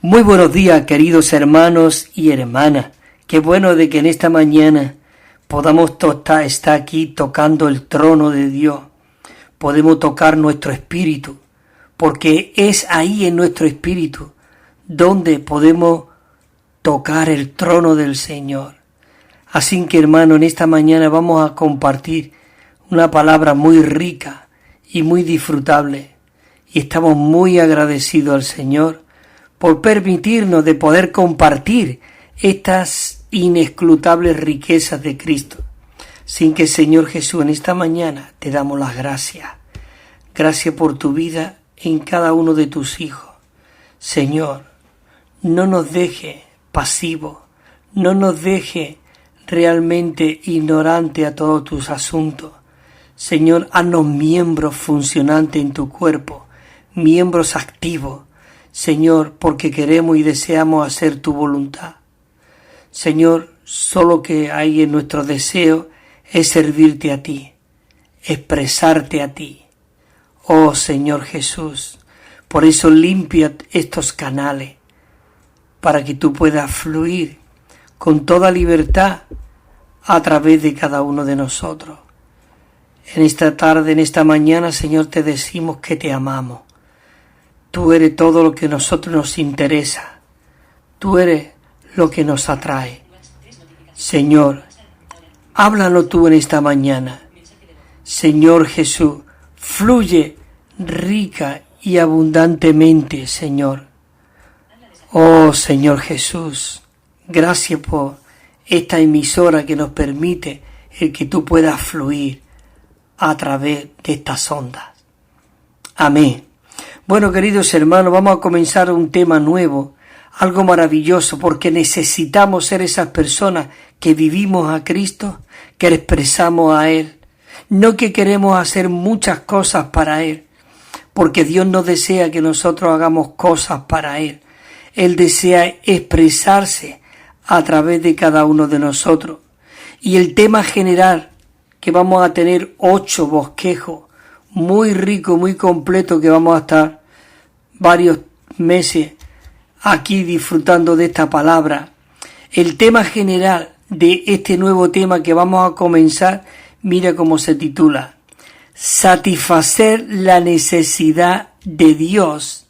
Muy buenos días, queridos hermanos y hermanas. Qué bueno de que en esta mañana podamos estar aquí tocando el trono de Dios. Podemos tocar nuestro espíritu, porque es ahí en nuestro espíritu donde podemos tocar el trono del Señor. Así que, hermano, en esta mañana vamos a compartir una palabra muy rica y muy disfrutable. Y estamos muy agradecidos al Señor por permitirnos de poder compartir estas inescrutables riquezas de Cristo. Sin que, Señor Jesús, en esta mañana te damos las gracias. Gracias por tu vida en cada uno de tus hijos. Señor, no nos deje pasivos, no nos deje realmente ignorante a todos tus asuntos. Señor, haznos miembros funcionantes en tu cuerpo, miembros activos, Señor, porque queremos y deseamos hacer tu voluntad. Señor, solo que hay en nuestro deseo es servirte a ti, expresarte a ti. Oh Señor Jesús, por eso limpia estos canales, para que tú puedas fluir con toda libertad a través de cada uno de nosotros. En esta tarde, en esta mañana, Señor, te decimos que te amamos. Tú eres todo lo que a nosotros nos interesa. Tú eres lo que nos atrae. Señor, háblanos tú en esta mañana. Señor Jesús, fluye rica y abundantemente, Señor. Oh Señor Jesús, gracias por esta emisora que nos permite el que tú puedas fluir a través de estas ondas. Amén. Bueno, queridos hermanos, vamos a comenzar un tema nuevo, algo maravilloso, porque necesitamos ser esas personas que vivimos a Cristo, que expresamos a Él. No que queremos hacer muchas cosas para Él, porque Dios no desea que nosotros hagamos cosas para Él. Él desea expresarse a través de cada uno de nosotros. Y el tema general, que vamos a tener 8 bosquejos, muy rico, muy completo, que vamos a estar varios meses aquí disfrutando de esta palabra. El tema general de este nuevo tema que vamos a comenzar, mira cómo se titula: satisfacer la necesidad de Dios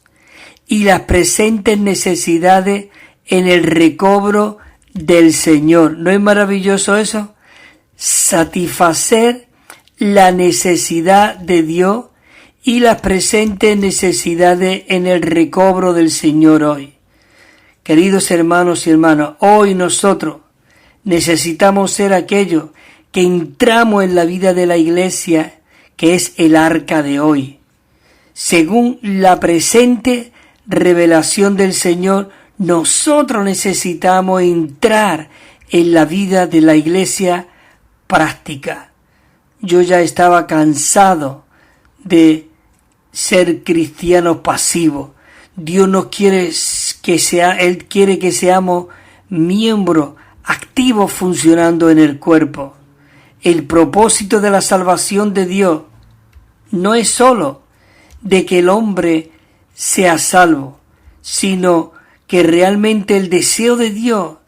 y las presentes necesidades en el recobro del Señor. ¿No es maravilloso eso? Satisfacer la necesidad de Dios y las presentes necesidades en el recobro del Señor hoy. Queridos hermanos y hermanas, hoy nosotros necesitamos ser aquellos que entramos en la vida de la iglesia, que es el arca de hoy. Según la presente revelación del Señor, nosotros necesitamos entrar en la vida de la iglesia práctica. Yo ya estaba cansado de ser cristianos pasivos. Dios nos quiere Él quiere que seamos miembros activos funcionando en el cuerpo. El propósito de la salvación de Dios no es sólo de que el hombre sea salvo, sino que realmente el deseo de Dios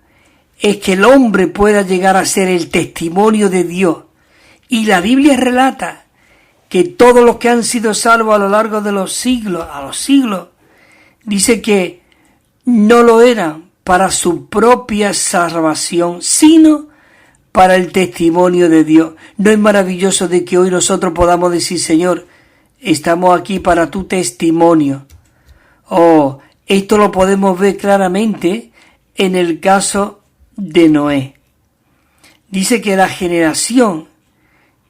es que el hombre pueda llegar a ser el testimonio de Dios. Y la Biblia relata que todos los que han sido salvos a lo largo de los siglos, dice que no lo eran para su propia salvación, sino para el testimonio de Dios. ¿No es maravilloso de que hoy nosotros podamos decir: Señor, estamos aquí para tu testimonio? Oh, esto lo podemos ver claramente en el caso de Noé. Dice que la generación,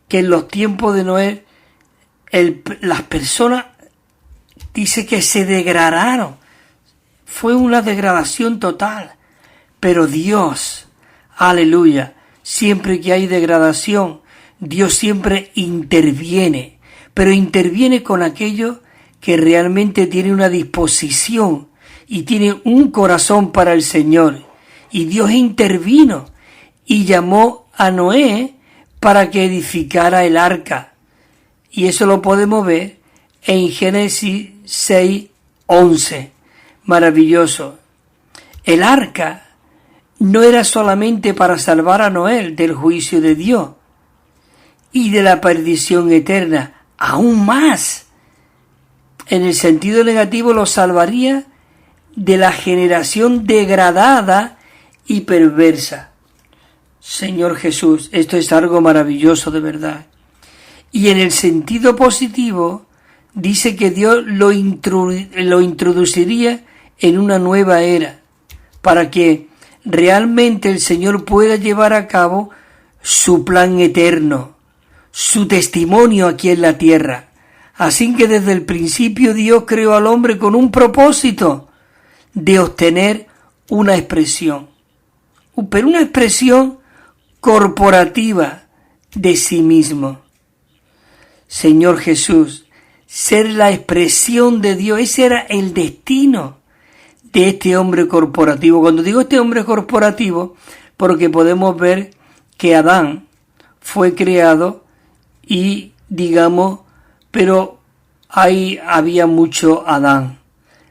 que en los tiempos de Noé, las personas, dice que se degradaron. Fue una degradación total. Pero Dios, aleluya, siempre que hay degradación, Dios siempre interviene. Pero interviene con aquellos que realmente tienen una disposición y tienen un corazón para el Señor. Y Dios intervino y llamó a Noé para que edificara el arca. Y eso lo podemos ver en Génesis 6:11. Maravilloso. El arca no era solamente para salvar a Noé del juicio de Dios y de la perdición eterna, aún más. En el sentido negativo lo salvaría de la generación degradada y perversa. Señor Jesús, esto es algo maravilloso de verdad. Y en el sentido positivo, dice que Dios lo introduciría en una nueva era, para que realmente el Señor pueda llevar a cabo su plan eterno, su testimonio aquí en la tierra. Así que desde el principio Dios creó al hombre con un propósito de obtener una expresión, pero una expresión corporativa de sí mismo. Señor Jesús, ser la expresión de Dios, ese era el destino de este hombre corporativo. Cuando digo este hombre corporativo, porque podemos ver que Adán fue creado y pero ahí había mucho Adán.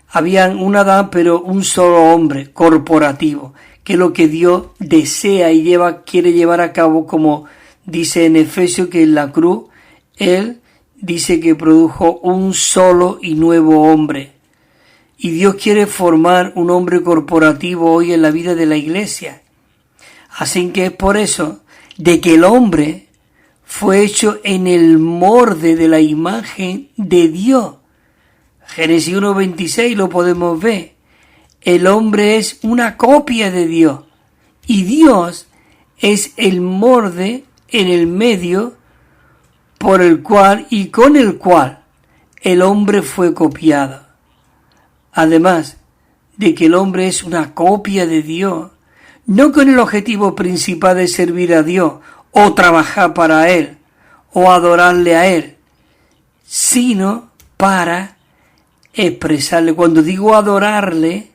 Había un Adán, pero un solo hombre corporativo, que es lo que Dios desea y quiere llevar a cabo, como dice en Efesios, que en la cruz Él dice que produjo un solo y nuevo hombre. Y Dios quiere formar un hombre corporativo hoy en la vida de la iglesia. Así que es por eso de que el hombre fue hecho en el molde de la imagen de Dios. Génesis 1:26 lo podemos ver. El hombre es una copia de Dios y Dios es el molde en el medio por el cual y con el cual el hombre fue copiado. Además de que el hombre es una copia de Dios, no con el objetivo principal de servir a Dios o trabajar para Él o adorarle a Él, sino para expresarle. Cuando digo adorarle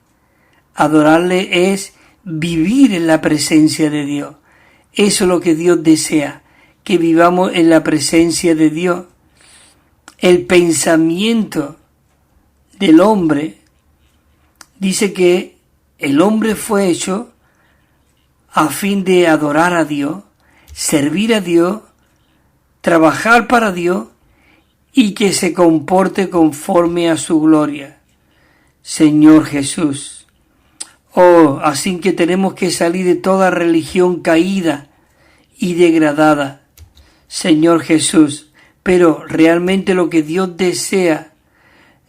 es vivir en la presencia de Dios. Eso es lo que Dios desea, que vivamos en la presencia de Dios. El pensamiento del hombre dice que el hombre fue hecho a fin de adorar a Dios, servir a Dios, trabajar para Dios y que se comporte conforme a su gloria. Señor Jesús. Así que tenemos que salir de toda religión caída y degradada. Señor Jesús. Pero realmente lo que Dios desea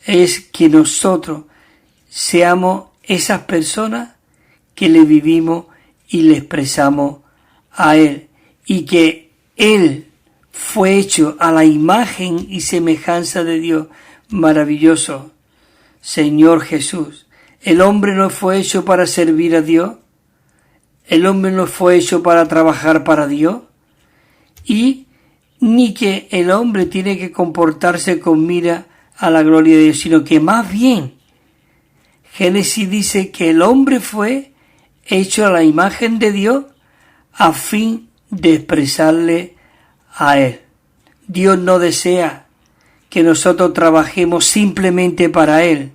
es que nosotros seamos esas personas que le vivimos y le expresamos a Él. Y que Él fue hecho a la imagen y semejanza de Dios. Maravilloso. Señor Jesús. El hombre no fue hecho para servir a Dios. El hombre no fue hecho para trabajar para Dios. Y ni que el hombre tiene que comportarse con mira a la gloria de Dios, sino que más bien Génesis dice que el hombre fue hecho a la imagen de Dios a fin de expresarle a Él. Dios no desea que nosotros trabajemos simplemente para Él.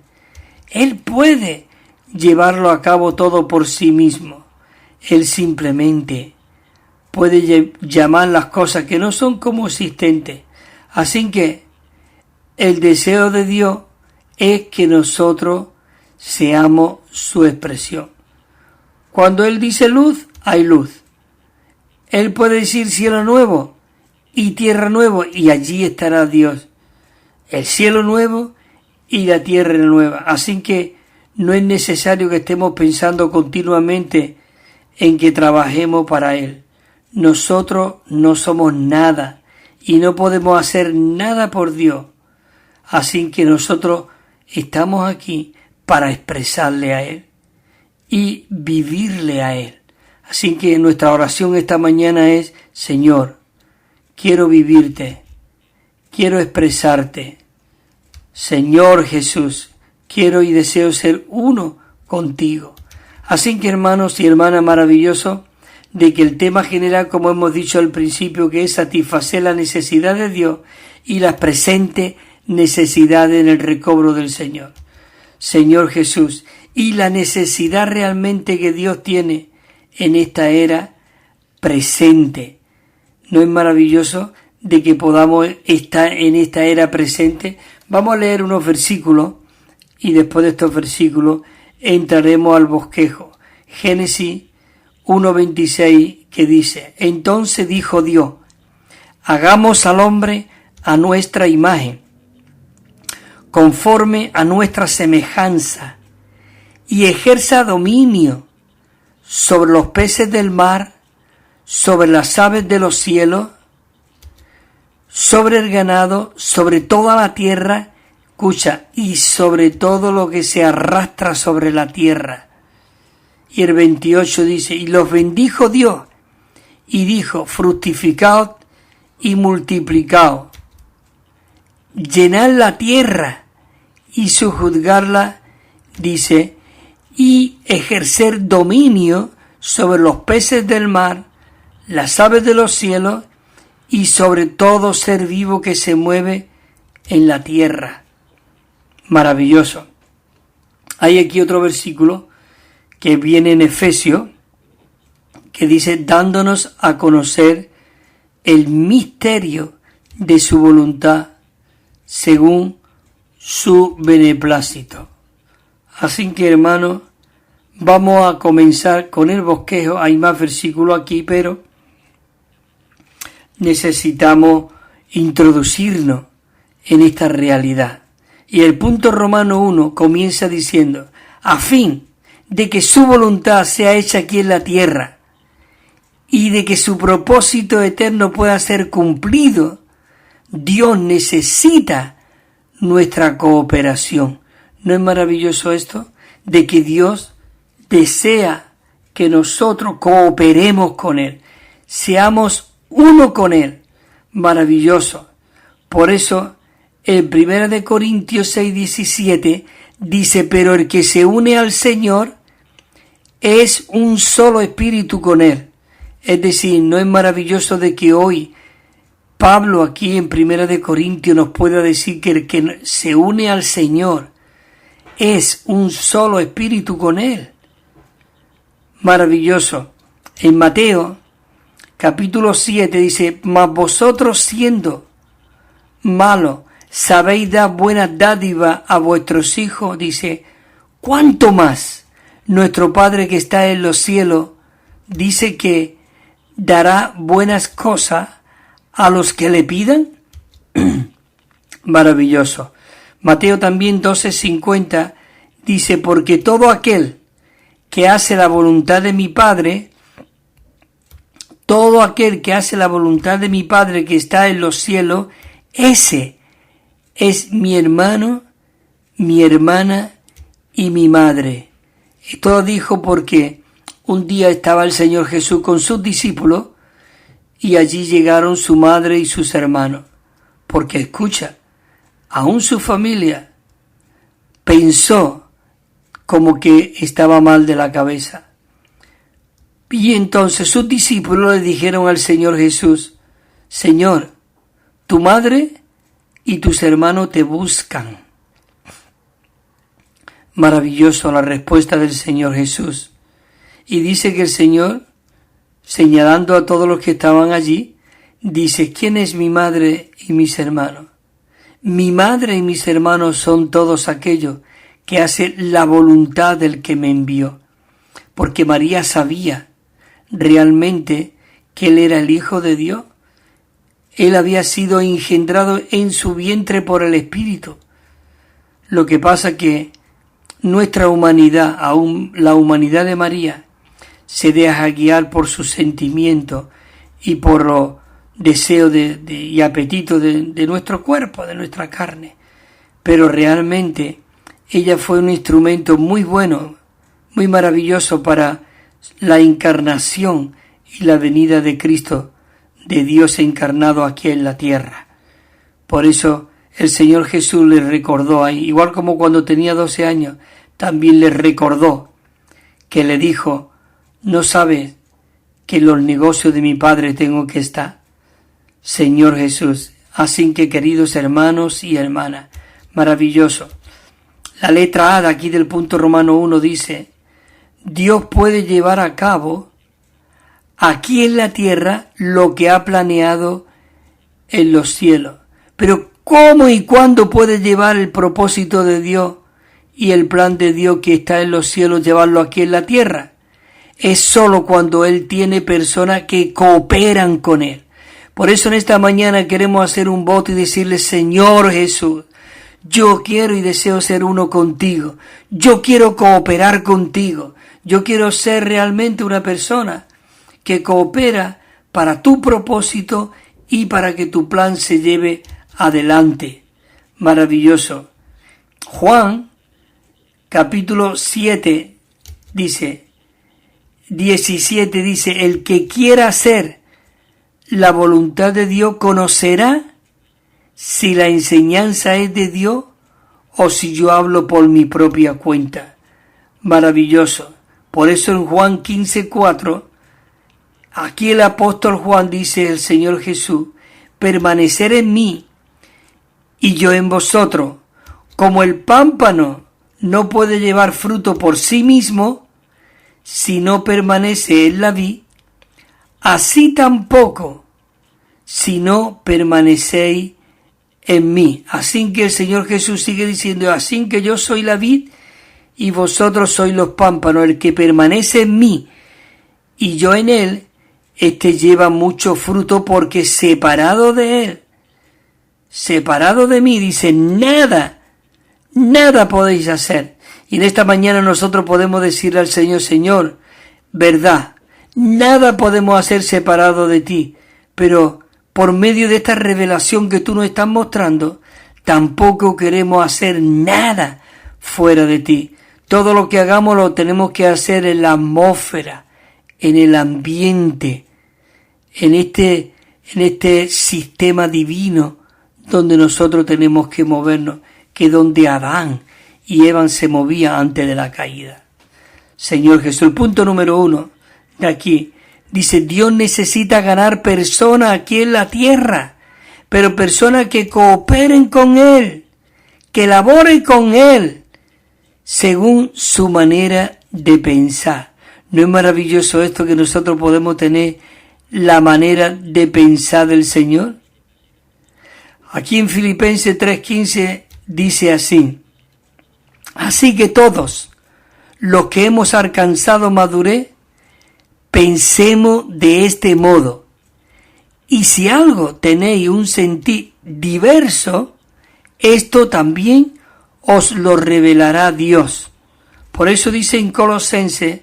Él puede llevarlo a cabo todo por sí mismo. Él simplemente puede llamar las cosas que no son como existentes. Así que el deseo de Dios es que nosotros seamos su expresión. Cuando Él dice luz, hay luz. Él puede decir cielo nuevo y tierra nuevo, y allí estará Dios. El cielo nuevo y la tierra nueva. Así que no es necesario que estemos pensando continuamente en que trabajemos para Él. Nosotros no somos nada y no podemos hacer nada por Dios. Así que nosotros estamos aquí para expresarle a Él y vivirle a Él. Así que nuestra oración esta mañana es: Señor, quiero vivirte, quiero expresarte. Señor Jesús, quiero y deseo ser uno contigo. Así que, hermanos y hermanas, maravilloso de que el tema general, como hemos dicho al principio, que es satisfacer la necesidad de Dios y las presentes necesidades en el recobro del Señor. Señor Jesús, y la necesidad realmente que Dios tiene en esta era presente. ¿No es maravilloso de que podamos estar en esta era presente? Vamos a leer unos versículos y después de estos versículos entraremos al bosquejo. Génesis 1:26, que dice: entonces dijo Dios, hagamos al hombre a nuestra imagen, conforme a nuestra semejanza, y ejerza dominio sobre los peces del mar, sobre las aves de los cielos, sobre el ganado, sobre toda la tierra, escucha, y sobre todo lo que se arrastra sobre la tierra. Y el 28 dice: y los bendijo Dios, y dijo: fructificaos y multiplicaos, llenad la tierra y sojuzgarla, dice, y ejercer dominio sobre los peces del mar, las aves de los cielos, y sobre todo ser vivo que se mueve en la tierra. Maravilloso. Hay aquí otro versículo que viene en Efesios, que dice: dándonos a conocer el misterio de su voluntad según su beneplácito. Así que, hermanos, vamos a comenzar con el bosquejo. Hay más versículos aquí, pero necesitamos introducirnos en esta realidad. Y el punto Romano 1 comienza diciendo: a fin de que su voluntad sea hecha aquí en la tierra y de que su propósito eterno pueda ser cumplido, Dios necesita nuestra cooperación. ¿No es maravilloso esto? De que Dios desea que nosotros cooperemos con Él, seamos uno con Él. Maravilloso. Por eso, en 1 Corintios 6:17 dice: pero el que se une al Señor es un solo espíritu con Él. Es decir, ¿no es maravilloso de que hoy Pablo aquí en 1 Corintios nos pueda decir que el que se une al Señor es un solo espíritu con Él? Maravilloso. En Mateo capítulo 7 dice: mas vosotros, siendo malos, sabéis dar buenas dádivas a vuestros hijos, dice, ¿cuánto más nuestro Padre que está en los cielos dice que dará buenas cosas a los que le pidan? Maravilloso. Mateo también 12:50 dice: porque todo aquel que hace la voluntad de mi Padre, todo aquel que hace la voluntad de mi Padre que está en los cielos, ese es mi hermano, mi hermana y mi madre. Esto lo dijo porque un día estaba el Señor Jesús con sus discípulos y allí llegaron su madre y sus hermanos. Porque escucha, aún su familia pensó como que estaba mal de la cabeza. Y entonces sus discípulos le dijeron al Señor Jesús: Señor, tu madre y tus hermanos te buscan. Maravilloso la respuesta del Señor Jesús. Y dice que el Señor, señalando a todos los que estaban allí, dice: ¿quién es mi madre y mis hermanos? Mi madre y mis hermanos son todos aquellos que hacen la voluntad del que me envió. Porque María sabía realmente que Él era el Hijo de Dios. Él había sido engendrado en su vientre por el Espíritu. Lo que pasa que nuestra humanidad, aún la humanidad de María, se deja guiar por sus sentimientos y por los deseos y apetitos de nuestro cuerpo, de nuestra carne. Pero realmente ella fue un instrumento muy bueno, muy maravilloso para la encarnación y la venida de Cristo, de Dios encarnado aquí en la tierra. Por eso el Señor Jesús le recordó ahí, igual como cuando tenía 12 años, también le recordó, que le dijo: ¿no sabes que en los negocios de mi Padre tengo que estar? Señor Jesús. Así que, queridos hermanos y hermanas, maravilloso. La letra A de aquí del punto romano 1 dice: Dios puede llevar a cabo aquí en la tierra lo que ha planeado en los cielos. Pero ¿cómo y cuándo puede llevar el propósito de Dios y el plan de Dios que está en los cielos, llevarlo aquí en la tierra? Es solo cuando Él tiene personas que cooperan con Él. Por eso en esta mañana queremos hacer un voto y decirle: Señor Jesús, yo quiero y deseo ser uno contigo. Yo quiero cooperar contigo. Yo quiero ser realmente una persona que coopera para tu propósito y para que tu plan se lleve adelante. Maravilloso. Juan, capítulo 7, dice, 17, dice: el que quiera hacer la voluntad de Dios conocerá si la enseñanza es de Dios o si yo hablo por mi propia cuenta. Maravilloso. Por eso en Juan 15:4, aquí el apóstol Juan dice: el Señor Jesús, permanecer en mí y yo en vosotros, como el pámpano no puede llevar fruto por sí mismo si no permanece en la vid, así tampoco si no permanecéis en mí. Así que el Señor Jesús sigue diciendo: así que yo soy la vid y vosotros sois los pámpanos. El que permanece en mí y yo en él, este lleva mucho fruto, porque separado de él, separado de mí, dice, nada podéis hacer. Y en esta mañana nosotros podemos decirle al Señor: Señor, verdad, nada podemos hacer separado de ti, pero por medio de esta revelación que tú nos estás mostrando, tampoco queremos hacer nada fuera de ti. Todo lo que hagamos lo tenemos que hacer en la atmósfera, en el ambiente, en este sistema divino donde nosotros tenemos que movernos, que donde Adán y Eva se movían antes de la caída. Señor Jesús, el punto número 1 de aquí dice: Dios necesita ganar personas aquí en la tierra, pero personas que cooperen con Él, que laboren con Él, según su manera de pensar. ¿No es maravilloso esto, que nosotros podemos tener la manera de pensar del Señor? Aquí en Filipenses 3:15 dice así: así que todos los que hemos alcanzado madurez, pensemos de este modo. Y si algo tenéis un sentir diverso, esto también os lo revelará Dios. Por eso dice en Colosenses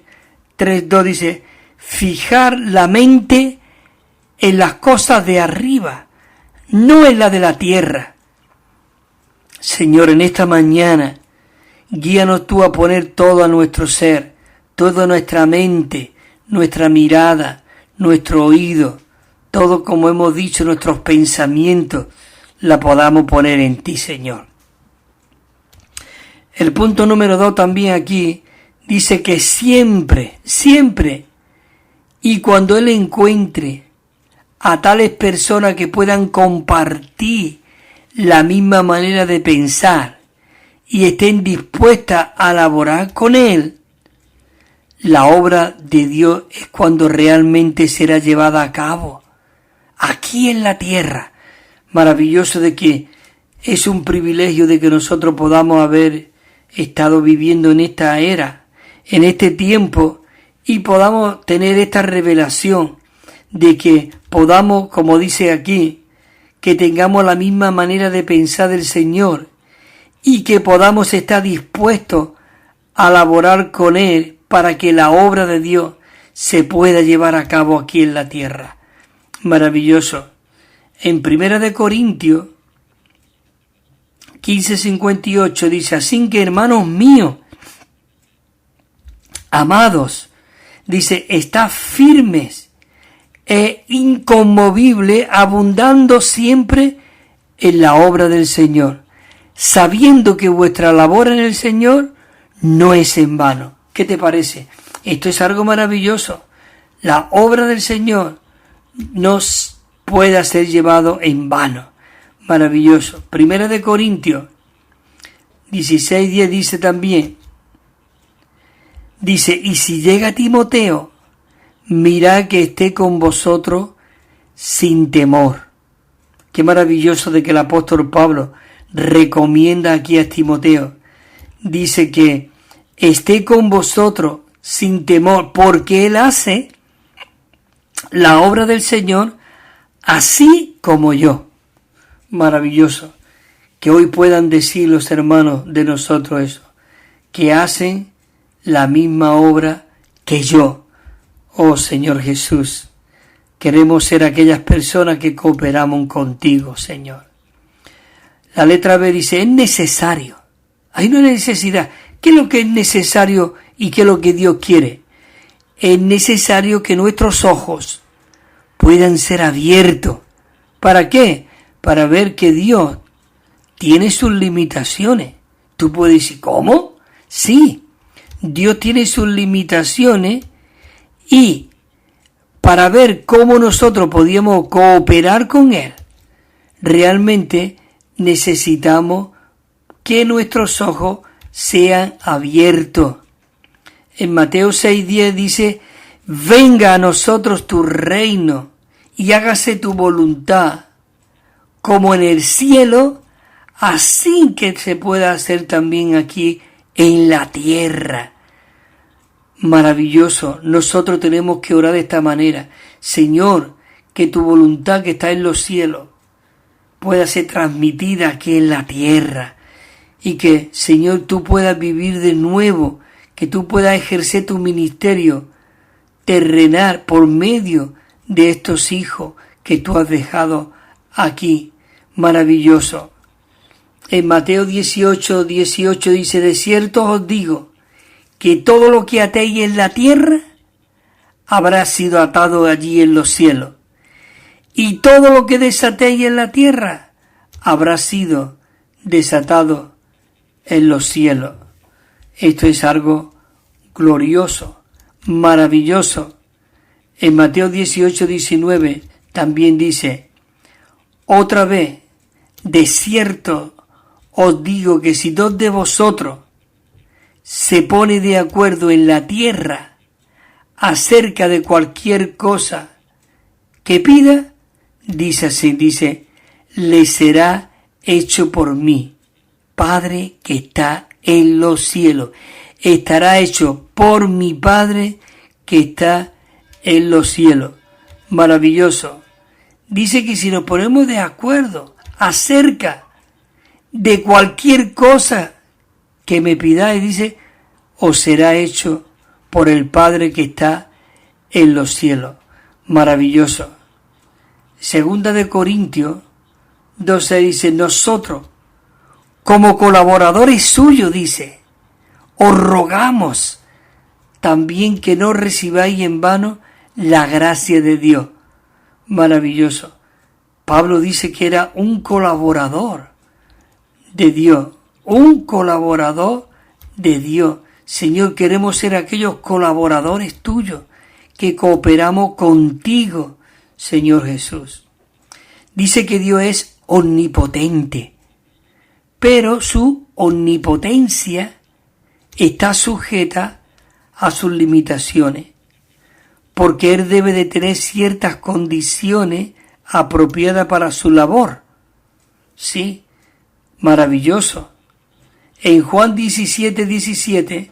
3:2, dice: fijar la mente en las cosas de arriba, no en la de la tierra. Señor, en esta mañana, guíanos tú a poner todo a nuestro ser, toda nuestra mente, nuestra mirada, nuestro oído, todo, como hemos dicho, nuestros pensamientos, la podamos poner en ti, Señor. El punto número 2 también aquí dice que siempre, y cuando Él encuentre a tales personas que puedan compartir la misma manera de pensar y estén dispuestas a laborar con Él, la obra de Dios es cuando realmente será llevada a cabo aquí en la tierra. Maravilloso de que es un privilegio de que nosotros podamos haber estado viviendo en esta era, en este tiempo, y podamos tener esta revelación de que podamos, como dice aquí, que tengamos la misma manera de pensar del Señor y que podamos estar dispuestos a laborar con Él para que la obra de Dios se pueda llevar a cabo aquí en la tierra. Maravilloso. En 1 Corintios 15:58 dice: así que, hermanos míos, amados, dice, estad firmes e inconmovibles, abundando siempre en la obra del Señor, sabiendo que vuestra labor en el Señor no es en vano. ¿Qué te parece? Esto es algo maravilloso. La obra del Señor no puede ser llevado en vano. Maravilloso. 1 Corintios 16:10 dice también, dice, y si llega Timoteo, mirad que esté con vosotros sin temor. Qué maravilloso de que el apóstol Pablo recomienda aquí a Timoteo. Dice que esté con vosotros sin temor, porque él hace la obra del Señor así como yo. Maravilloso. Que hoy puedan decir los hermanos de nosotros eso, que hacen la misma obra que yo. Oh Señor Jesús, queremos ser aquellas personas que cooperamos contigo, Señor. La letra B dice, es necesario. Hay una necesidad. ¿Qué es lo que es necesario y qué es lo que Dios quiere? Es necesario que nuestros ojos puedan ser abiertos. ¿Para qué? Para ver que Dios tiene sus limitaciones. Tú puedes decir, ¿cómo? Sí, Dios tiene sus limitaciones y para ver cómo nosotros podíamos cooperar con Él, realmente necesitamos que nuestros ojos sean abiertos. En Mateo 6:10 dice, venga a nosotros tu reino y hágase tu voluntad, como en el cielo, así que se pueda hacer también aquí en la tierra. Maravilloso. Nosotros tenemos que orar de esta manera. Señor, que tu voluntad que está en los cielos pueda ser transmitida aquí en la tierra. Y que, Señor, tú puedas vivir de nuevo, que tú puedas ejercer tu ministerio terrenal por medio de estos hijos que tú has dejado aquí. Maravilloso. En Mateo 18:18 dice, de cierto os digo, que todo lo que atéis en la tierra habrá sido atado allí en los cielos, y todo lo que desatéis en la tierra habrá sido desatado en los cielos. Esto es algo glorioso, maravilloso. En Mateo 18:19 también dice, otra vez, de cierto os digo que si dos de vosotros se pone de acuerdo en la tierra acerca de cualquier cosa que pida, dice así, dice, le será hecho por mí, Padre que está en los cielos. Estará hecho por mi Padre que está en los cielos. Maravilloso. Dice que si nos ponemos de acuerdo acerca de cualquier cosa que me pidáis, dice, os será hecho por el Padre que está en los cielos. Maravilloso. Segunda de Corintios 12 dice, nosotros, como colaboradores suyos, dice, os rogamos también que no recibáis en vano la gracia de Dios. Maravilloso. Pablo dice que era un colaborador de Dios, un colaborador de Dios. Señor, queremos ser aquellos colaboradores tuyos que cooperamos contigo, Señor Jesús. Dice que Dios es omnipotente, pero su omnipotencia está sujeta a sus limitaciones, porque Él debe de tener ciertas condiciones apropiadas para su labor. Sí, maravilloso. En Juan 17:17,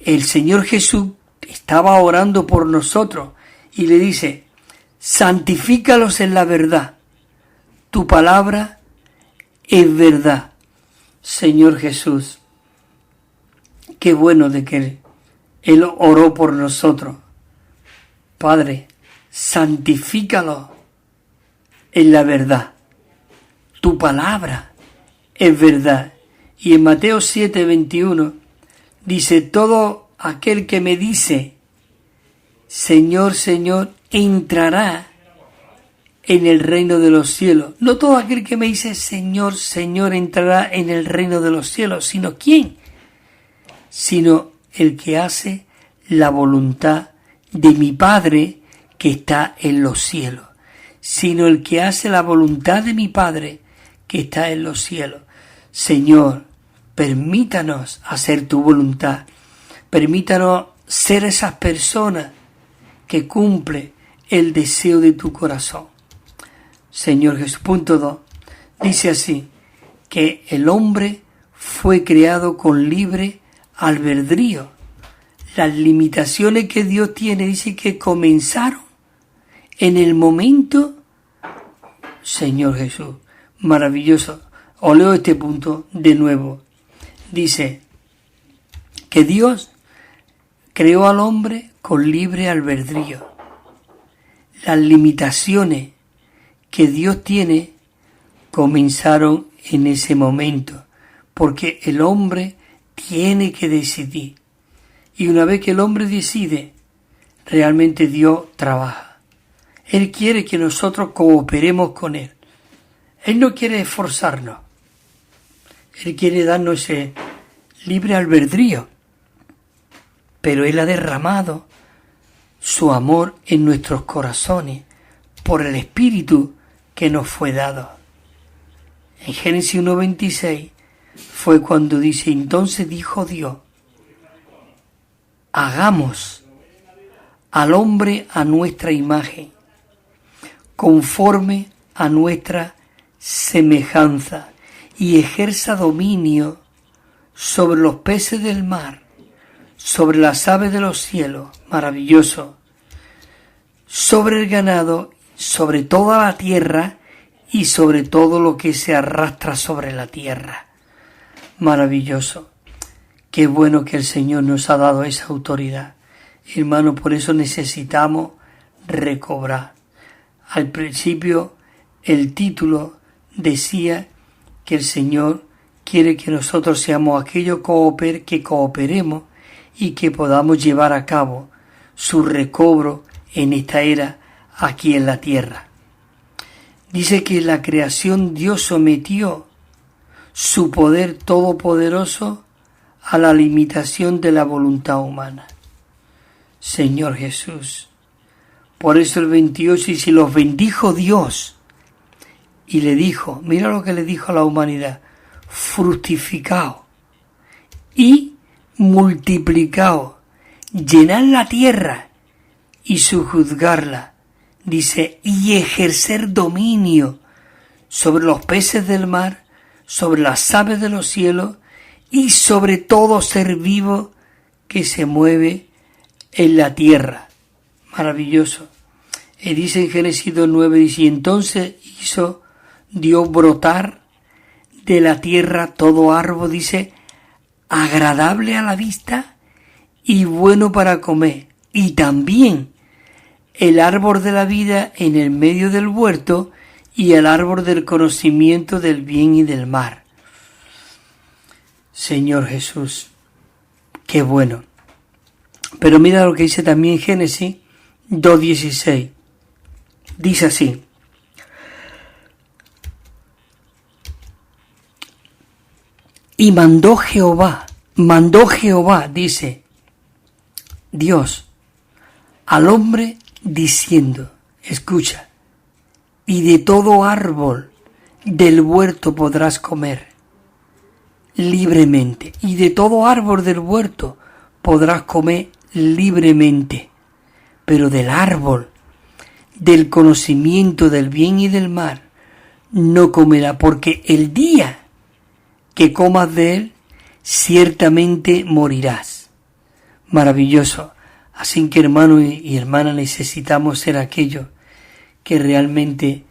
el Señor Jesús estaba orando por nosotros y le dice, santifícalos en la verdad, tu palabra es verdad. Señor Jesús, qué bueno de que Él oró por nosotros. Padre, santifícalo en la verdad. Tu palabra es verdad. Y en Mateo 7:21 dice, todo aquel que me dice, Señor, Señor, entrará en el reino de los cielos. No todo aquel que me dice, Señor, Señor, entrará en el reino de los cielos, sino ¿quién? Sino el que hace la voluntad de mi Padre que está en los cielos. Sino el que hace la voluntad de mi Padre que está en los cielos. Señor, permítanos hacer tu voluntad. Permítanos ser esas personas que cumple el deseo de tu corazón. Señor Jesús. Punto 2. Dice así, que el hombre fue creado con libre albedrío. Las limitaciones que Dios tiene, dice que comenzaron en el momento, Señor Jesús, maravilloso. Os leo este punto de nuevo. Dice que Dios creó al hombre con libre albedrío. Las limitaciones que Dios tiene comenzaron en ese momento, porque el hombre tiene que decidir. Y una vez que el hombre decide, realmente Dios trabaja. Él quiere que nosotros cooperemos con Él. Él no quiere esforzarnos. Él quiere darnos ese libre albedrío. Pero Él ha derramado su amor en nuestros corazones por el Espíritu que nos fue dado. En Génesis 1:26 fue cuando dice, entonces dijo Dios, hagamos al hombre a nuestra imagen, conforme a nuestra semejanza, y ejerza dominio sobre los peces del mar, sobre las aves de los cielos, maravilloso, sobre el ganado, sobre toda la tierra y sobre todo lo que se arrastra sobre la tierra. Maravilloso. Qué bueno que el Señor nos ha dado esa autoridad. Hermano, por eso necesitamos recobrar. Al principio, el título decía que el Señor quiere que nosotros seamos aquellos que cooperemos y que podamos llevar a cabo su recobro en esta era aquí en la tierra. Dice que en la creación Dios sometió su poder todopoderoso a la limitación de la voluntad humana. Señor Jesús. Por eso el 28 dice, los bendijo Dios y le dijo, mira lo que le dijo a la humanidad, fructificaos y multiplicaos, llenad la tierra y sojuzgarla, dice, y ejercer dominio sobre los peces del mar, sobre las aves de los cielos y sobre todo ser vivo que se mueve en la tierra. Maravilloso. Y dice en Génesis 2:9, dice, y entonces hizo Dios brotar de la tierra todo árbol, dice, agradable a la vista y bueno para comer, y también el árbol de la vida en el medio del huerto y el árbol del conocimiento del bien y del mal. Señor Jesús, qué bueno. Pero mira lo que dice también Génesis 2:16. Dice así, y mandó Jehová, dice Dios, al hombre diciendo, escucha, y de todo árbol del huerto podrás comer libremente, y de todo árbol del huerto podrás comer libremente, pero del árbol del conocimiento del bien y del mal no comerá, porque el día que comas de él, ciertamente morirás. Maravilloso. Así que hermanos y hermanas, necesitamos ser aquellos que realmente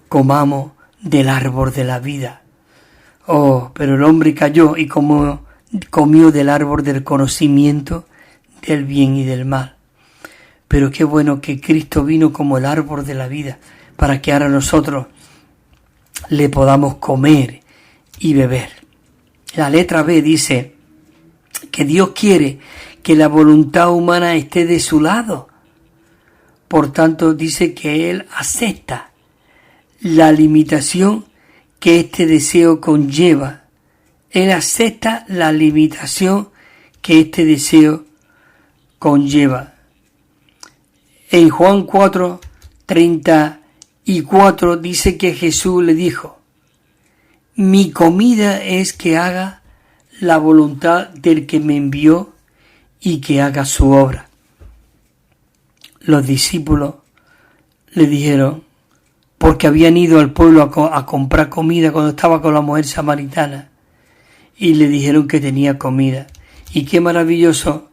comamos del árbol de la vida. Oh, pero el hombre cayó y comió del árbol del conocimiento del bien y del mal. Pero qué bueno que Cristo vino como el árbol de la vida, para que ahora nosotros le podamos comer y beber. La letra B dice que Dios quiere que la voluntad humana esté de su lado. Por tanto, dice que Él acepta la limitación que este deseo conlleva. Él acepta la limitación que este deseo conlleva. En Juan 4:34 dice que Jesús le dijo, mi comida es que haga la voluntad del que me envió y que haga su obra. Los discípulos le dijeron, porque habían ido al pueblo a comprar comida cuando estaba con la mujer samaritana, y le dijeron que tenía comida. Y qué maravilloso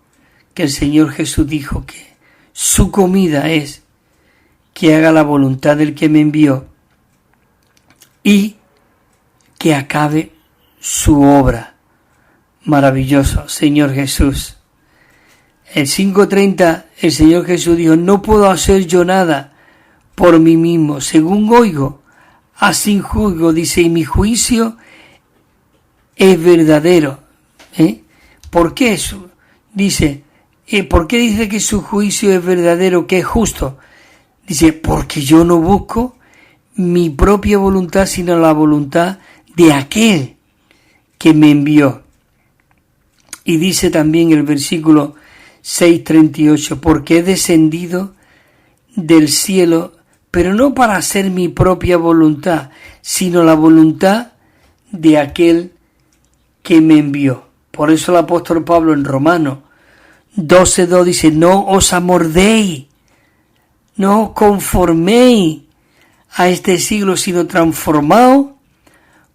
que el Señor Jesús dijo que su comida es que haga la voluntad del que me envió y que acabe su obra. Maravilloso, Señor Jesús. El 5:30 el Señor Jesús dijo, no puedo hacer yo nada por mí mismo, según oigo, así juzgo, dice, y mi juicio es verdadero. ¿Por qué eso? Dice, ¿por qué dice que su juicio es verdadero, que es justo? Dice, porque yo no busco mi propia voluntad, sino la voluntad de aquel que me envió. Y dice también el versículo 6:38, porque he descendido del cielo, pero no para hacer mi propia voluntad, sino la voluntad de aquel que me envió. Por eso el apóstol Pablo en Romanos 12:2 dice, no os amordéis, no os conforméis a este siglo, sino transformaos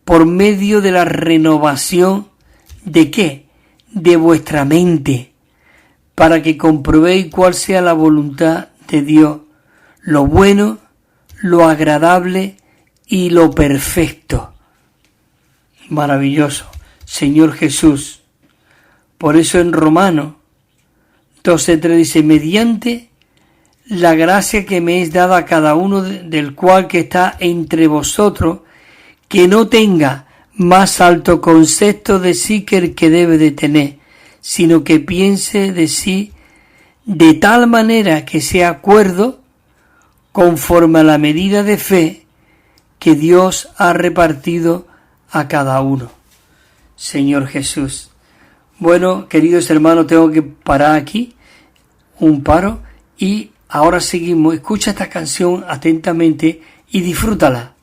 por medio de la renovación ¿de qué? De vuestra mente, para que comprobéis cuál sea la voluntad de Dios, lo bueno, lo agradable y lo perfecto. Maravilloso, Señor Jesús. Por eso en Romanos 12:3 dice, mediante la gracia que me es dada a cada uno del cual que está entre vosotros, que no tenga más alto concepto de sí que el que debe de tener, sino que piense de sí de tal manera que sea acuerdo conforme a la medida de fe que Dios ha repartido a cada uno. Señor Jesús. Bueno, queridos hermanos, tengo que parar aquí, un paro, y ahora seguimos. Escucha esta canción atentamente y disfrútala.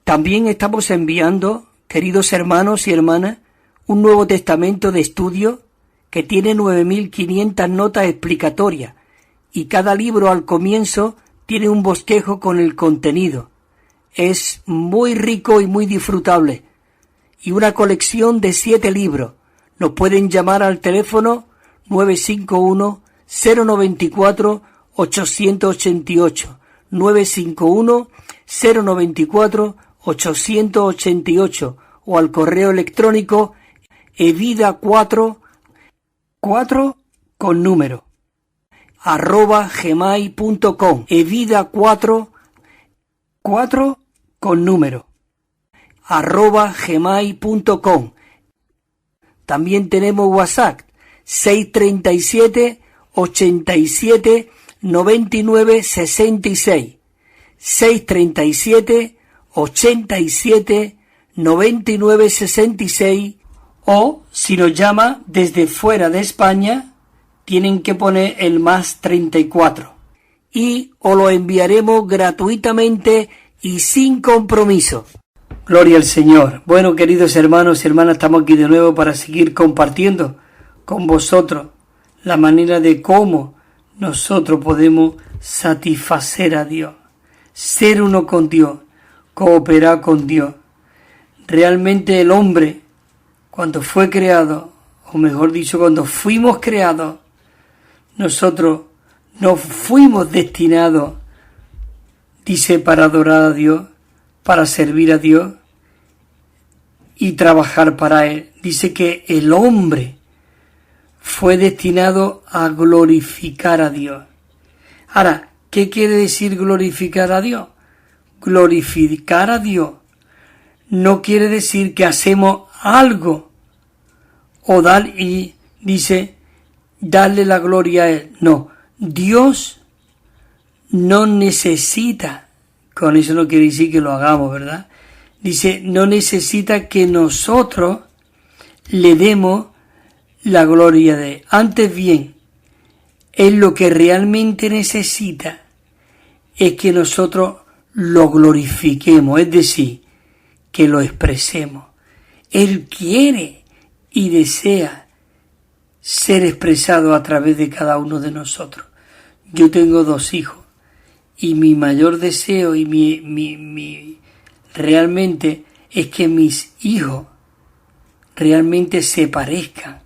También estamos enviando, queridos hermanos y hermanas, un Nuevo Testamento de estudio que tiene 9.500 notas explicatorias y cada libro al comienzo tiene un bosquejo con el contenido. Es muy rico y muy disfrutable. Y una colección de 7 libros. Nos pueden llamar al teléfono 951-094-888. 951-094-888 o al correo electrónico evida4 con número evida4, evida4 con número, @gmail.com. También tenemos WhatsApp, 637 87 99 66, 637 87 99 66, o si nos llama desde fuera de España, tienen que poner el +34 y os lo enviaremos gratuitamente y sin compromiso. Gloria al Señor. Bueno, queridos hermanos y hermanas, estamos aquí de nuevo para seguir compartiendo con vosotros la manera de cómo nosotros podemos satisfacer a Dios, ser uno con Dios, cooperar con Dios. Realmente el hombre, cuando fue creado, o mejor dicho, cuando fuimos creados, nosotros no fuimos destinados, dice, para adorar a Dios, para servir a Dios y trabajar para Él. Dice que el hombre fue destinado a glorificar a Dios. Ahora, ¿qué quiere decir glorificar a Dios? Glorificar a Dios no quiere decir que hacemos algo o darle la gloria a Él. No, Dios no necesita, con eso no quiere decir que lo hagamos, ¿verdad? Dice, no necesita que nosotros le demos la gloria de Él. Antes bien, Él lo que realmente necesita es que nosotros lo glorifiquemos, es decir, que lo expresemos. Él quiere y desea ser expresado a través de cada uno de nosotros. Yo tengo 2 hijos y mi mayor deseo y mi realmente es que mis hijos realmente se parezcan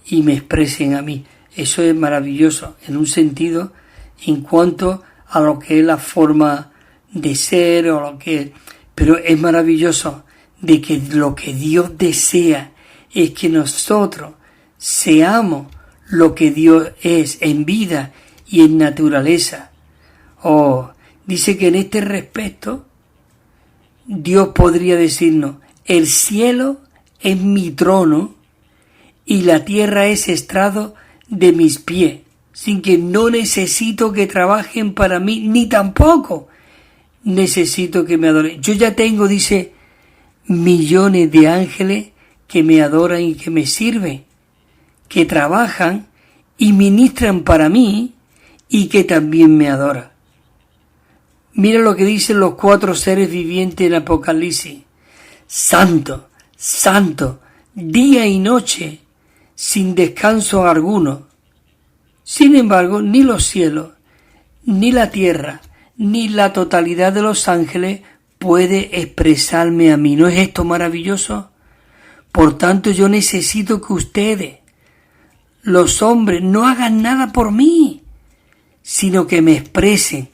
y me expresen a mí. Eso es maravilloso en un sentido en cuanto a lo que es la forma de ser o lo que es. Pero es maravilloso de que lo que Dios desea es que nosotros seamos lo que Dios es en vida y en naturaleza. Dice que en este respecto Dios podría decirnos, el cielo es mi trono y la tierra es estrado de mis pies, sin que no necesito que trabajen para mí, ni tampoco necesito que me adoren. Yo ya tengo, dice, millones de ángeles que me adoran y que me sirven, que trabajan y ministran para mí y que también me adoran. Mira lo que dicen los 4 seres vivientes en Apocalipsis. Santo, santo, día y noche, sin descanso alguno. Sin embargo, ni los cielos, ni la tierra, ni la totalidad de los ángeles puede expresarme a mí. ¿No es esto maravilloso? Por tanto, yo necesito que ustedes, los hombres, no hagan nada por mí, sino que me expresen.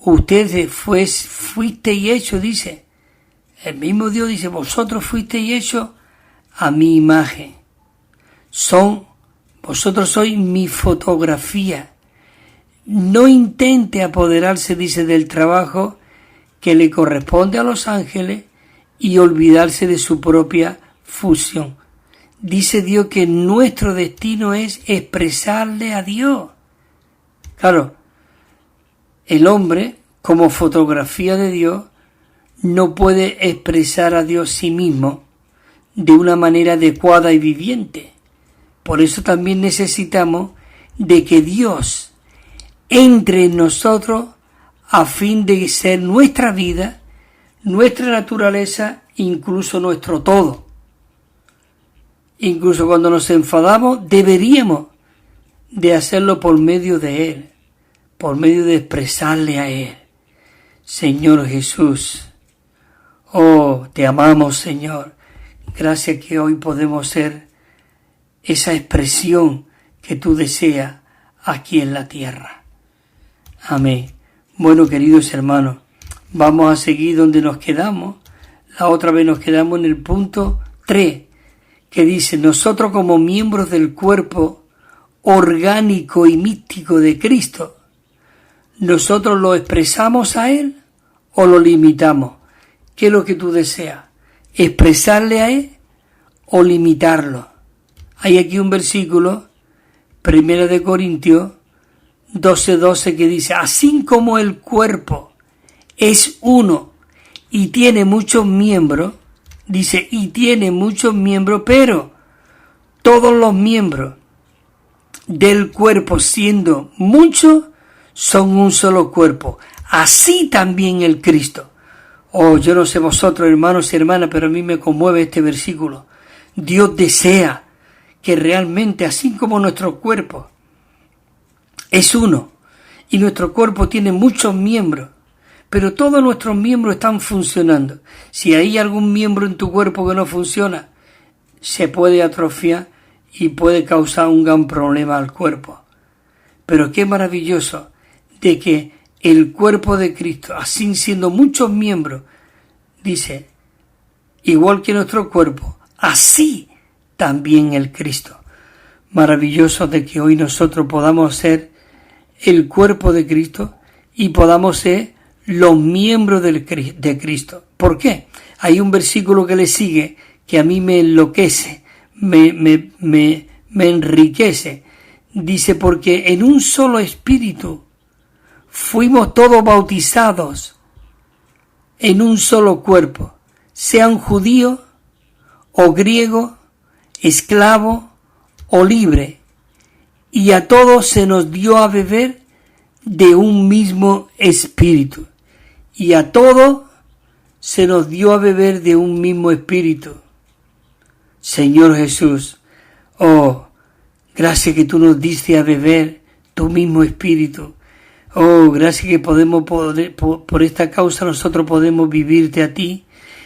Ustedes fuisteis hechos, dice. El mismo Dios dice, vosotros fuisteis hechos a mi imagen. Vosotros sois mi fotografía. No intente apoderarse, dice, del trabajo que le corresponde a los ángeles y olvidarse de su propia función. Dice Dios que nuestro destino es expresarle a Dios. Claro, el hombre, como fotografía de Dios, no puede expresar a Dios sí mismo de una manera adecuada y viviente. Por eso también necesitamos de que Dios entre en nosotros a fin de ser nuestra vida, nuestra naturaleza, incluso nuestro todo. Incluso cuando nos enfadamos, deberíamos de hacerlo por medio de Él, por medio de expresarle a Él. Señor Jesús, te amamos, Señor. Gracias que hoy podemos ser esa expresión que tú deseas aquí en la tierra. Amén. Bueno, queridos hermanos, vamos a seguir donde nos quedamos. La otra vez nos quedamos en el punto 3, que dice, nosotros como miembros del cuerpo, orgánico y místico de Cristo, ¿nosotros lo expresamos a Él o lo limitamos? ¿Qué es lo que tú deseas? ¿Expresarle a Él o limitarlo? Hay aquí un versículo, 1 Corintios 12:12, que dice: así como el cuerpo es uno y tiene muchos miembros, dice, y tiene muchos miembros, pero todos los miembros del cuerpo, siendo muchos, son un solo cuerpo. Así también el Cristo. Oh, yo no sé vosotros, hermanos y hermanas, pero a mí me conmueve este versículo. Dios desea que realmente, así como nuestro cuerpo es uno, y nuestro cuerpo tiene muchos miembros, pero todos nuestros miembros están funcionando. Si hay algún miembro en tu cuerpo que no funciona, se puede atrofiar y puede causar un gran problema al cuerpo. Pero qué maravilloso de que el cuerpo de Cristo, así siendo muchos miembros, dice, igual que nuestro cuerpo, así también el Cristo. Maravilloso de que hoy nosotros podamos ser el cuerpo de Cristo y podamos ser los miembros de Cristo. ¿Por qué? Hay un versículo que le sigue que a mí me enloquece, me enriquece. Dice, porque en un solo espíritu fuimos todos bautizados en un solo cuerpo, sean judíos o griegos, esclavos o libres, y a todos se nos dio a beber de un mismo espíritu. Y a todos se nos dio a beber de un mismo espíritu. Señor Jesús, oh, gracias que tú nos diste a beber tu mismo espíritu. Oh, gracias que podemos por esta causa nosotros podemos vivirte a ti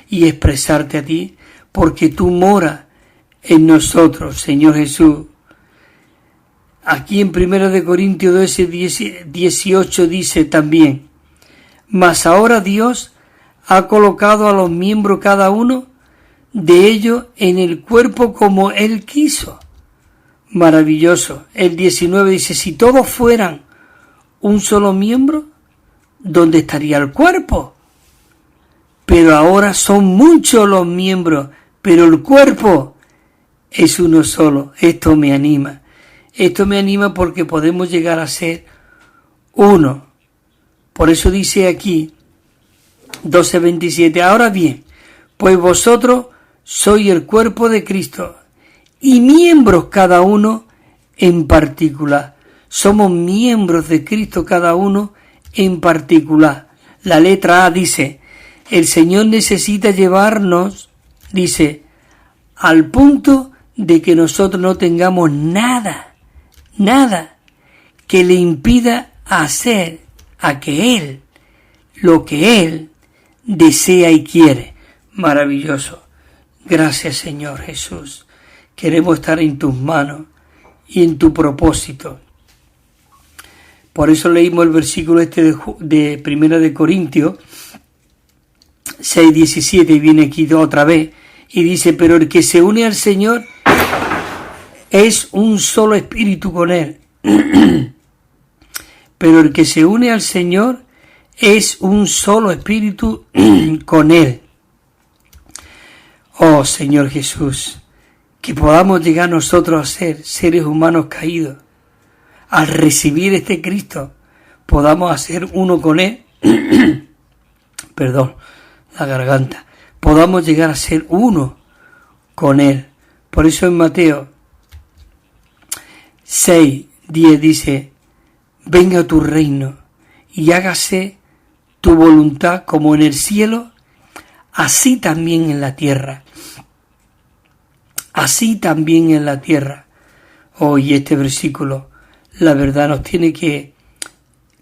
y expresarte a ti, porque tú moras en nosotros, Señor Jesús. Aquí en 1 Corintios 12:18 dice también, mas ahora Dios ha colocado a los miembros cada uno de ellos en el cuerpo como Él quiso. Maravilloso. El 19 dice, si todos fueran un solo miembro, ¿dónde estaría el cuerpo? Pero ahora son muchos los miembros, pero el cuerpo es uno solo. Esto me anima. Esto me anima porque podemos llegar a ser uno. Por eso dice aquí 12:27, ahora bien, pues vosotros sois el cuerpo de Cristo y miembros cada uno en particular. Somos miembros de Cristo cada uno en particular. La letra A dice, el Señor necesita llevarnos, dice, al punto de que nosotros no tengamos nada que le impida hacer lo que Él desea y quiere. Maravilloso. Gracias, Señor Jesús. Queremos estar en tus manos y en tu propósito. Por eso leímos el versículo de 1 Corintios 6:17 y viene aquí otra vez y dice, pero el que se une al Señor es un solo espíritu con Él. Pero el que se une al Señor es un solo espíritu con Él. Oh Señor Jesús, que podamos llegar nosotros a ser seres humanos caídos. Al recibir este Cristo, podamos hacer uno con Él. Perdón, la garganta. Podamos llegar a ser uno con Él. Por eso en Mateo 6:10 dice, venga tu reino y hágase tu voluntad como en el cielo, así también en la tierra. Así también en la tierra. Hoy este versículo, la verdad, nos tiene que,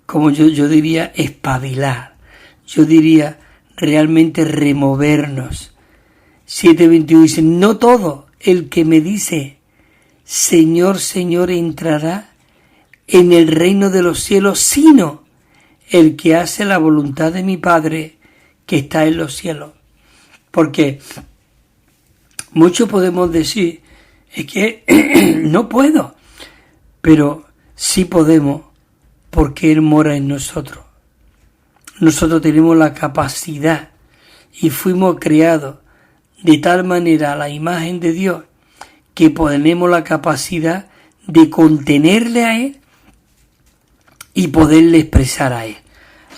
como yo diría, espabilar. Yo diría, realmente removernos. 7:21 dice, no todo el que me dice, Señor, Señor, entrará en el reino de los cielos, sino el que hace la voluntad de mi Padre que está en los cielos. Porque muchos podemos decir, es que no puedo, pero sí podemos porque Él mora en nosotros. Nosotros tenemos la capacidad y fuimos creados de tal manera a la imagen de Dios que tenemos la capacidad de contenerle a Él y poderle expresar a Él.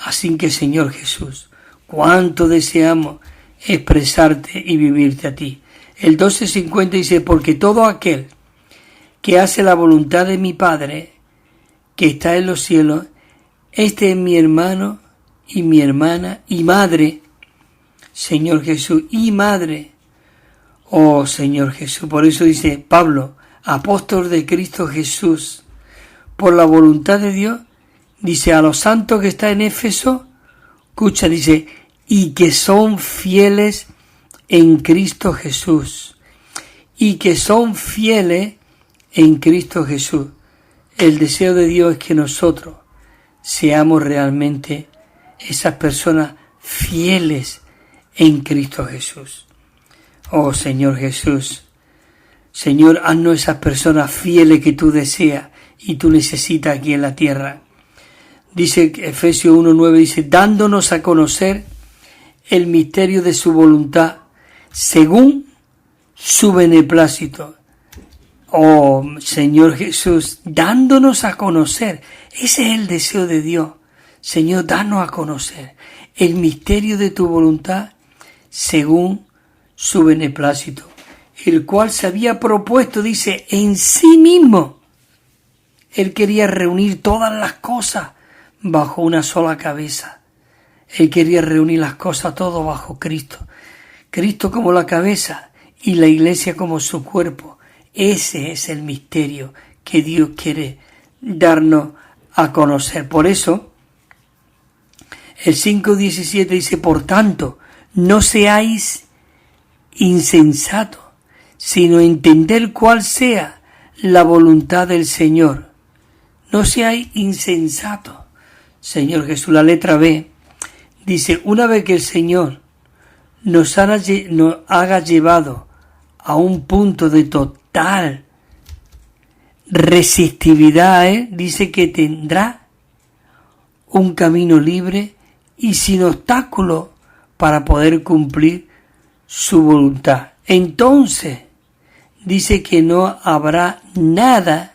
Así que, Señor Jesús, cuánto deseamos expresarte y vivirte a ti. El 12:50 dice, porque todo aquel que hace la voluntad de mi Padre, que está en los cielos, este es mi hermano y mi hermana y madre, Señor Jesús, y madre. Oh, Señor Jesús, por eso dice Pablo, apóstol de Cristo Jesús, por la voluntad de Dios, dice a los santos que está en Éfeso, escucha, dice, y que son fieles en Cristo Jesús, y que son fieles en Cristo Jesús. El deseo de Dios es que nosotros seamos realmente esas personas fieles en Cristo Jesús. Oh Señor Jesús, Señor, haznos esas personas fieles que tú deseas y tú necesitas aquí en la tierra. Dice Efesios 1:9, dice, dándonos a conocer el misterio de su voluntad, según su beneplácito. Oh Señor Jesús, dándonos a conocer, ese es el deseo de Dios. Señor, danos a conocer el misterio de tu voluntad, según su beneplácito, el cual se había propuesto, dice, en sí mismo. Él quería reunir todas las cosas bajo una sola cabeza. Él quería reunir las cosas todo bajo Cristo. Cristo como la cabeza y la iglesia como su cuerpo. Ese es el misterio que Dios quiere darnos a conocer. Por eso, el 5:17 dice, por tanto, no seáis insensatos, sino entender cuál sea la voluntad del Señor. No seáis insensatos. Señor Jesús, la letra B dice, una vez que el Señor nos haga llevado a un punto de total resistividad, dice que tendrá un camino libre y sin obstáculos para poder cumplir su voluntad. Entonces, dice que no habrá nada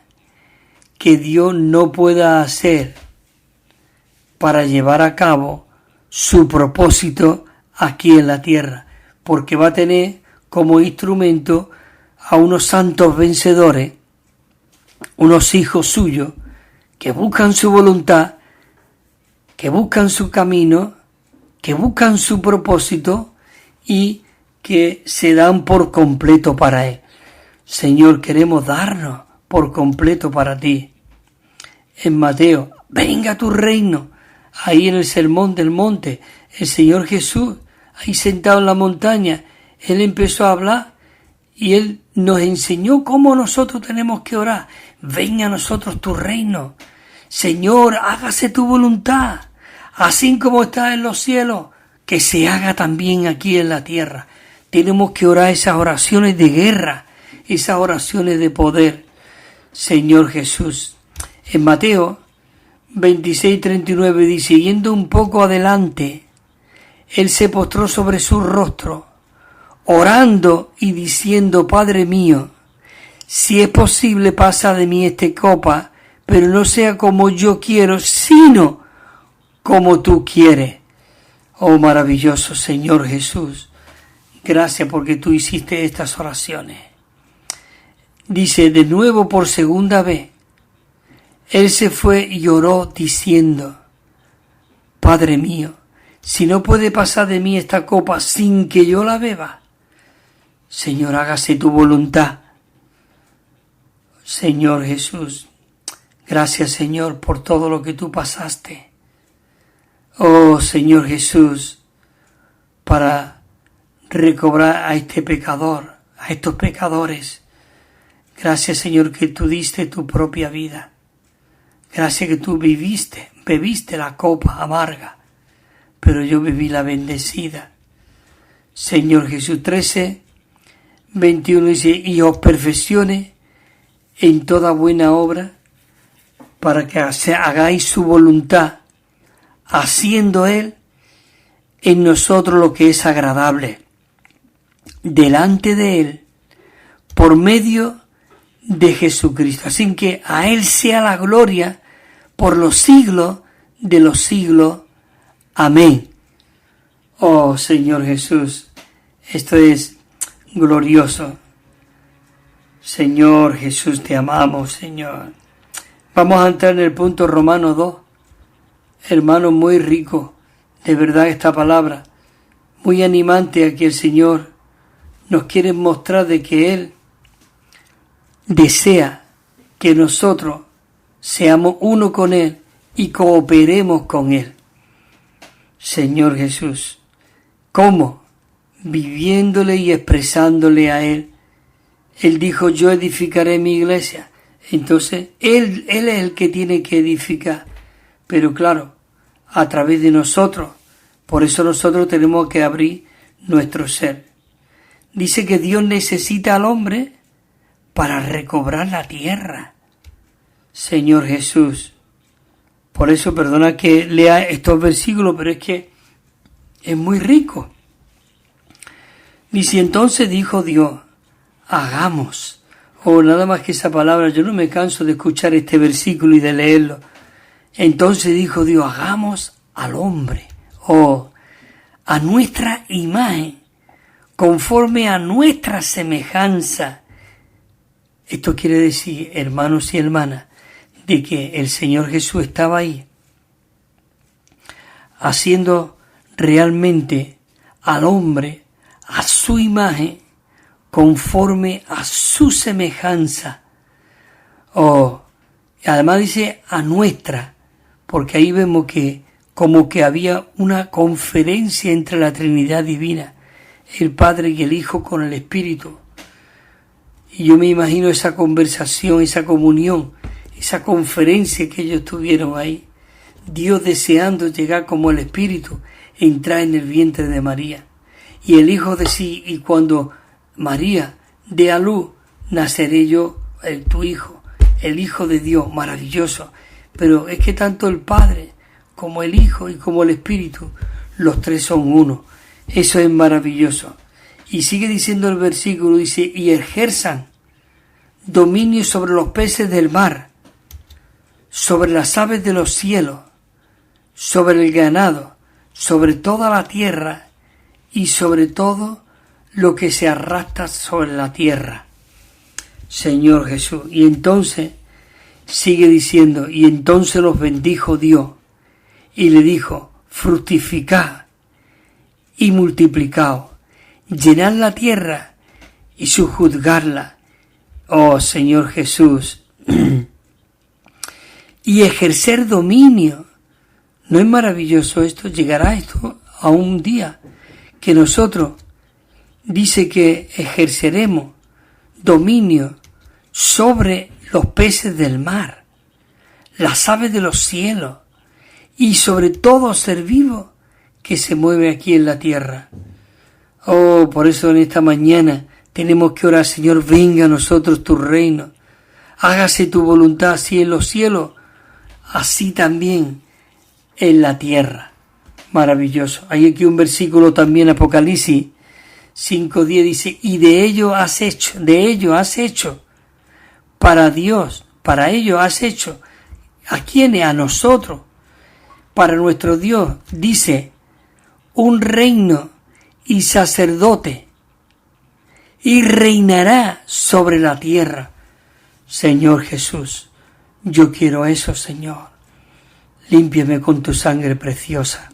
que Dios no pueda hacer para llevar a cabo su propósito aquí en la tierra, porque va a tener como instrumento a unos santos vencedores, unos hijos suyos, que buscan su voluntad, que buscan su camino, que buscan su propósito y que se dan por completo para Él. Señor, queremos darnos por completo para ti. En Mateo, venga tu reino. Ahí en el Sermón del Monte, el Señor Jesús, ahí sentado en la montaña, Él empezó a hablar y Él nos enseñó cómo nosotros tenemos que orar. Venga a nosotros tu reino. Señor, hágase tu voluntad, así como está en los cielos, que se haga también aquí en la tierra. Tenemos que orar esas oraciones de guerra, esas oraciones de poder. Señor Jesús, en Mateo 26:39 dice, yendo un poco adelante, Él se postró sobre su rostro, orando y diciendo, Padre mío, si es posible, pasa de mí esta copa, pero no sea como yo quiero, sino como tú quieres. Oh maravilloso Señor Jesús, gracias porque tú hiciste estas oraciones. Dice de nuevo por segunda vez, Él se fue y oró diciendo, Padre mío, si no puede pasar de mí esta copa sin que yo la beba, Señor, hágase tu voluntad. Señor Jesús, gracias Señor por todo lo que tú pasaste. Oh Señor Jesús, para recobrar a este pecador, a estos pecadores. Gracias Señor que tú diste tu propia vida. Gracias que tú bebiste la copa amarga, pero yo bebí la bendecida. Señor Jesús, 13:21 dice, y os perfeccione en toda buena obra para que hagáis su voluntad, haciendo Él en nosotros lo que es agradable, delante de Él, por medio de Jesucristo. Así que a Él sea la gloria por los siglos de los siglos. Amén. Oh Señor Jesús, esto es glorioso. Señor Jesús, te amamos, Señor. Vamos a entrar en el punto Romanos 2. Hermano, muy rico, de verdad esta palabra, muy animante a que el Señor nos quiere mostrar de que Él desea que nosotros seamos uno con Él y cooperemos con Él. Señor Jesús, ¿cómo? Viviéndole y expresándole a Él. Él dijo, yo edificaré mi iglesia. Entonces, Él es el que tiene que edificar. Pero claro, a través de nosotros. Por eso nosotros tenemos que abrir nuestro ser. Dice que Dios necesita al hombre para recobrar la tierra. Señor Jesús. Por eso, perdona que lea estos versículos, pero es que es muy rico. Dice, entonces dijo Dios, hagamos. Nada más que esa palabra, yo no me canso de escuchar este versículo y de leerlo. Entonces dijo Dios, hagamos al hombre, a nuestra imagen, conforme a nuestra semejanza. Esto quiere decir, hermanos y hermanas, de que el Señor Jesús estaba ahí, haciendo realmente al hombre a su imagen, conforme a su semejanza. Además dice a nuestra, porque ahí vemos que como que había una conferencia entre la Trinidad Divina, el Padre y el Hijo con el Espíritu. Y yo me imagino esa conversación, esa comunión, esa conferencia que ellos tuvieron ahí. Dios deseando llegar como el Espíritu, entrar en el vientre de María. Y el Hijo decía, y cuando María dé a luz, naceré yo, tu Hijo, el Hijo de Dios, maravilloso. Pero es que tanto el Padre como el Hijo y como el Espíritu, los tres son uno. Eso es maravilloso. Y sigue diciendo el versículo, dice, y ejerzan dominio sobre los peces del mar, sobre las aves de los cielos, sobre el ganado, sobre toda la tierra y sobre todo lo que se arrastra sobre la tierra. Señor Jesús. Y entonces sigue diciendo, y entonces los bendijo Dios y le dijo, fructificad y multiplicaos, llenad la tierra y sojuzgarla. Oh Señor Jesús. Y ejercer dominio. ¿No es maravilloso esto? Llegará esto a un día que nosotros dice que ejerceremos dominio sobre los peces del mar, las aves de los cielos y sobre todo ser vivo que se mueve aquí en la tierra. Por eso en esta mañana tenemos que orar, Señor, venga a nosotros tu reino, hágase tu voluntad así en los cielos, así también en la tierra. Maravilloso. Hay aquí un versículo también, Apocalipsis 5:10 dice, y de ello has hecho, para Dios, para ello has hecho, ¿a quiénes? A nosotros, para nuestro Dios, dice, un reino y sacerdote, y reinará sobre la tierra. Señor Jesús, yo quiero eso, Señor. Límpiame con tu sangre preciosa.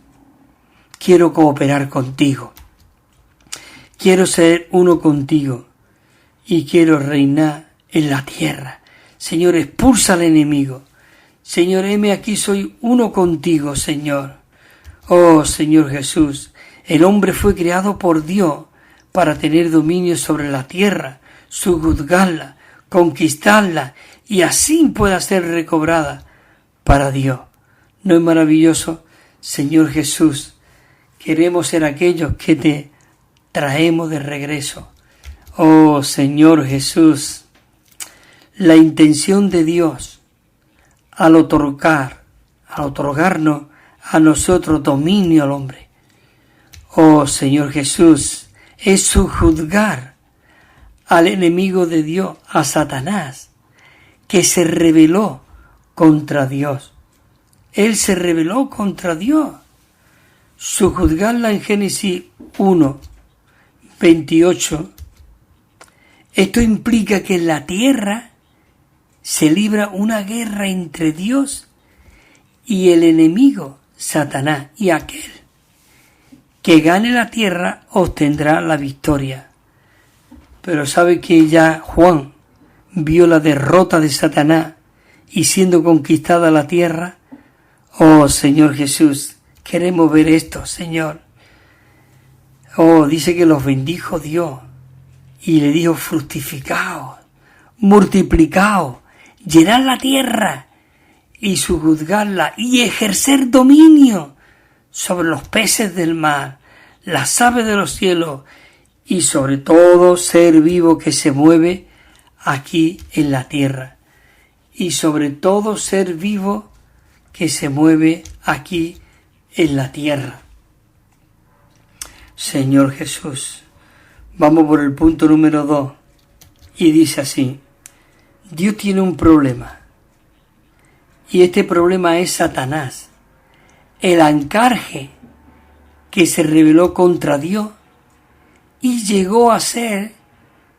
Quiero cooperar contigo. Quiero ser uno contigo y quiero reinar en la tierra. Señor, expulsa al enemigo. Señor, heme aquí, soy uno contigo, Señor. Oh, Señor Jesús, el hombre fue creado por Dios para tener dominio sobre la tierra, sojuzgarla, conquistarla y así pueda ser recobrada para Dios. ¿No es maravilloso? Señor Jesús, queremos ser aquellos que te traemos de regreso. Oh Señor Jesús, la intención de Dios al otorgarnos a nosotros dominio al hombre. Oh Señor Jesús, es sojuzgar al enemigo de Dios, a Satanás, que se rebeló contra Dios. Él se rebeló contra Dios. Sojuzgarla en Génesis 1, 28. Esto implica que en la tierra se libra una guerra entre Dios y el enemigo, Satanás, y aquel que gane la tierra obtendrá la victoria. Pero sabe que ya Juan vio la derrota de Satanás y siendo conquistada la tierra. Oh Señor Jesús, queremos ver esto, Señor. Oh, dice que los bendijo Dios y le dijo: fructificaos, multiplicaos, llenad la tierra y sojuzgarla y ejercer dominio sobre los peces del mar, las aves de los cielos y sobre todo ser vivo que se mueve aquí en la tierra. Y sobre todo ser vivo que se mueve aquí en la tierra. Señor Jesús, vamos por el punto número 2 y dice así: Dios tiene un problema y este problema es Satanás, el ancarje que se rebeló contra Dios y llegó a ser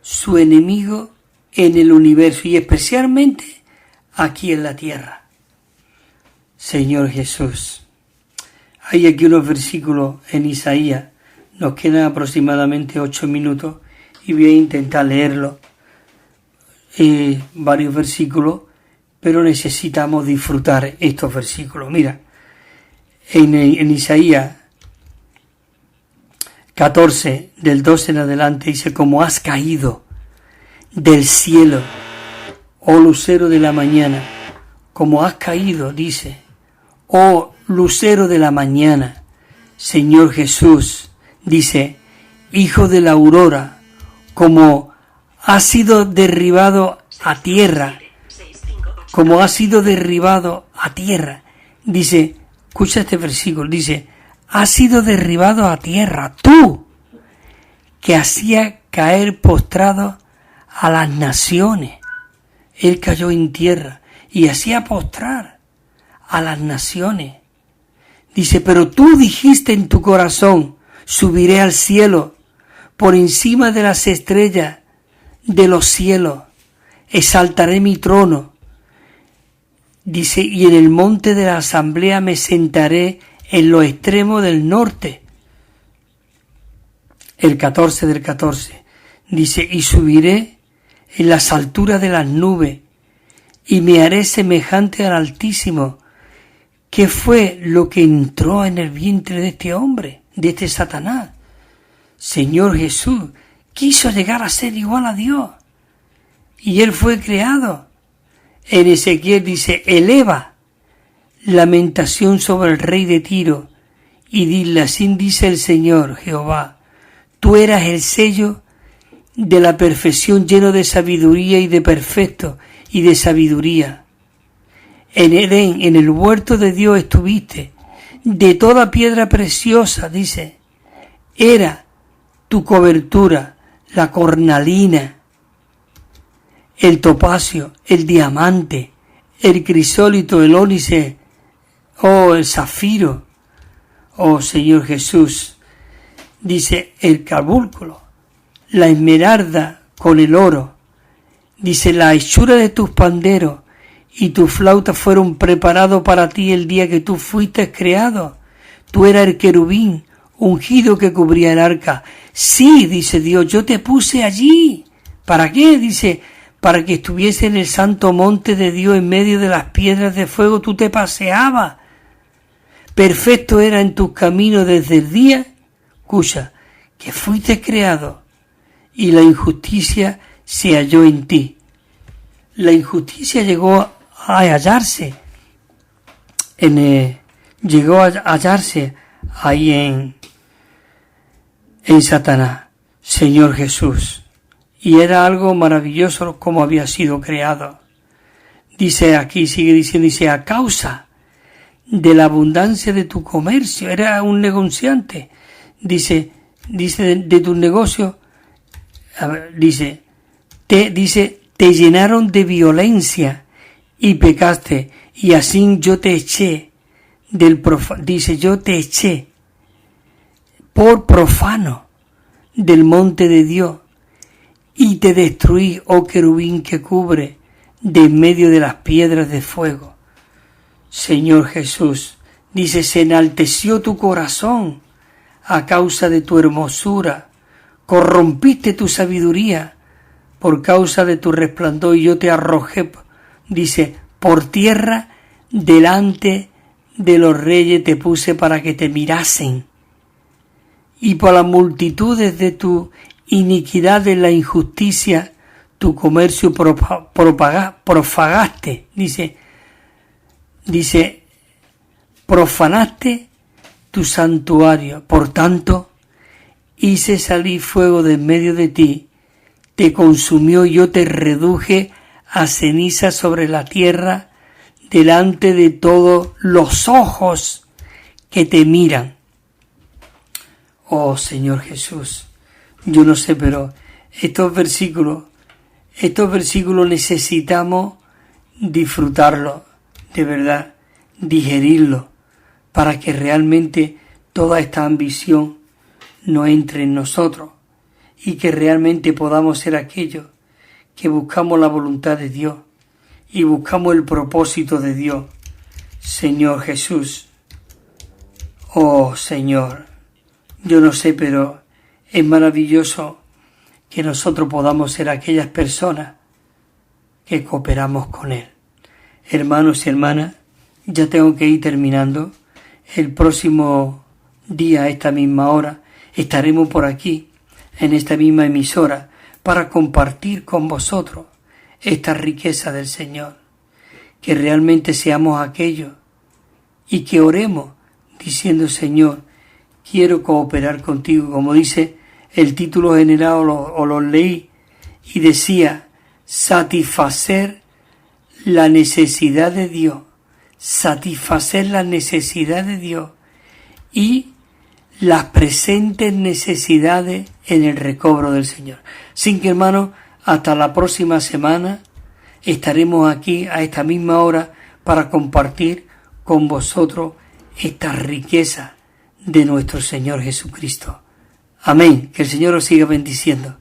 su enemigo en el universo y especialmente aquí en la tierra. Señor Jesús, hay aquí unos versículos en Isaías, nos quedan aproximadamente 8 minutos y voy a intentar leerlos, varios versículos, pero necesitamos disfrutar estos versículos. Mira, en Isaías 14, del 12 en adelante, dice: como has caído del cielo, oh lucero de la mañana, como has caído, dice, oh lucero de la mañana, Señor Jesús, dice, hijo de la aurora, como has sido derribado a tierra, como has sido derribado a tierra, dice, escucha este versículo, dice, has sido derribado a tierra, tú, que hacía caer postrado a las naciones. Él cayó en tierra y hacía postrar a las naciones. Dice, pero tú dijiste en tu corazón, subiré al cielo, por encima de las estrellas de los cielos, exaltaré mi trono. Dice, y en el monte de la asamblea me sentaré en los extremos del norte. El 14 del 14. Dice, y subiré en las alturas de las nubes, y me haré semejante al Altísimo. ¿Qué fue lo que entró en el vientre de este hombre, de este Satanás? Señor Jesús quiso llegar a ser igual a Dios, y él fue creado. En Ezequiel dice, eleva lamentación sobre el rey de Tiro, y dile, así dice el Señor Jehová, tú eras el sello de la perfección, lleno de sabiduría y de perfecto y de sabiduría. En Edén, en el huerto de Dios estuviste, de toda piedra preciosa, dice, era tu cobertura, la cornalina, el topacio, el diamante, el crisólito, el ónice, oh, el zafiro, oh Señor Jesús, dice el carbúnculo, la esmeralda con el oro, dice la hechura de tus panderos y tus flautas fueron preparados para ti el día que tú fuiste creado. Tú eras el querubín ungido que cubría el arca. Sí, dice Dios, yo te puse allí. ¿Para qué? Dice, para que estuviese en el santo monte de Dios en medio de las piedras de fuego, tú te paseabas. Perfecto era en tus caminos desde el día, escucha, que fuiste creado, y la injusticia se halló en ti. La injusticia llegó a hallarse ahí en Satanás, Señor Jesús. Y era algo maravilloso como había sido creado. Dice aquí, sigue diciendo, dice, a causa de la abundancia de tu comercio, era un negociante, dice de tu negocio, te llenaron de violencia y pecaste, y así yo te eché yo te eché por profano del monte de Dios, y te destruí, oh querubín que cubre de en medio de las piedras de fuego. Señor Jesús, dice, se enalteció tu corazón a causa de tu hermosura, corrompiste tu sabiduría por causa de tu resplandor, y yo te arrojé, dice, por tierra delante de los reyes te puse para que te mirasen, y por las multitudes de tu iniquidad de la injusticia tu comercio profagaste, dice, profanaste tu santuario. Por tanto, hice salir fuego de en medio de ti, te consumió, y yo te reduje a ceniza sobre la tierra delante de todos los ojos que te miran. Oh Señor Jesús, yo no sé, pero estos versículos necesitamos disfrutarlos, de verdad, digerirlos, para que realmente toda esta ambición no entre en nosotros y que realmente podamos ser aquellos que buscamos la voluntad de Dios y buscamos el propósito de Dios. Señor Jesús, oh Señor, yo no sé, pero es maravilloso que nosotros podamos ser aquellas personas que cooperamos con Él. Hermanos y hermanas, ya tengo que ir terminando. El próximo día, a esta misma hora, estaremos por aquí, en esta misma emisora, para compartir con vosotros esta riqueza del Señor. Que realmente seamos aquellos y que oremos diciendo, Señor, quiero cooperar contigo, como dice el título general, o lo leí, y decía, satisfacer la necesidad de Dios, satisfacer la necesidad de Dios y las presentes necesidades en el recobro del Señor. Sin que, hermanos, hasta la próxima semana estaremos aquí a esta misma hora para compartir con vosotros esta riqueza de nuestro Señor Jesucristo. Amén. Que el Señor os siga bendiciendo.